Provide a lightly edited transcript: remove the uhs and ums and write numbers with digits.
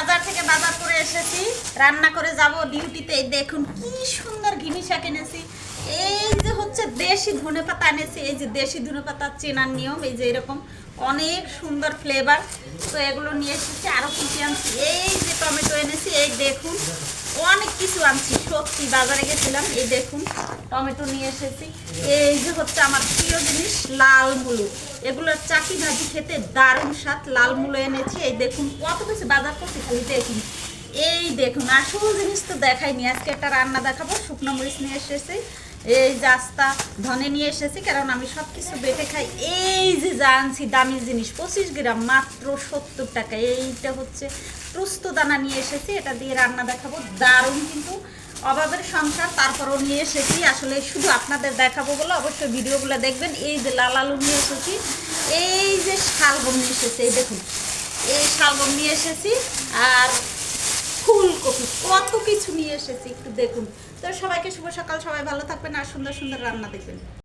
বাজার থেকে বাজার করে এসেছি, রান্না করে যাব ডিউটিতে। দেখুন কি সুন্দর ঘিমি শাক এনেছি। এই যে হচ্ছে দেশি ধনেপাতা এনেছি। এই যে দেশি ধনেপাতা চেনার নিয়ম, এই যে এরকম অনেক সুন্দর ফ্লেভার। তো এগুলো নিয়ে এসেছি। আরও কিছু আনছি, এই যে টমেটো এনেছি। এই দেখুন অনেক কিছু আনছি, সত্যি বাজারে গেছিলাম। এই দেখুন টমেটো নিয়ে এসেছি। এই যে হচ্ছে আমার প্রিয় জিনিস লাল মুলো, এগুলোর চাকি ভাজি খেতে দারুণ স্বাদ। লাল মুলো এনেছি। এই দেখুন কত কিছু বাজার করছি, খালি দেখুন। এই দেখুন আসল জিনিস তো দেখাইনি, আজকে একটা রান্না দেখাবো। শুকনো মরিচ নিয়ে এসেছি, এই যে আস্তা ধনে নিয়ে এসেছি, কারণ আমি সব কিছু বেটে খাই। এই যে জানছি দামি জিনিস 25 গ্রাম মাত্র 70 টাকা। এইটা হচ্ছে প্রস্ত দানা নিয়ে এসেছি, এটা দিয়ে রান্না দেখাবো। দারুণ কিন্তু অভাবের সংসার, তারপরও নিয়ে এসেছি। আসলে শুধু আপনাদের দেখাবো বলে অবশ্যই ভিডিওগুলো দেখবেন। এই যে লাল আলু নিয়ে এসেছি, এই যে শালগম নিয়ে এসেছি। এই দেখুন এই শালগম নিয়ে এসেছি, আর ফুলকপি, কত কিছু নিয়ে এসেছি একটু দেখুন। তো সবাইকে শুভ সকাল, সবাই ভালো থাকবেন আর সুন্দর সুন্দর রান্না দেখবেন।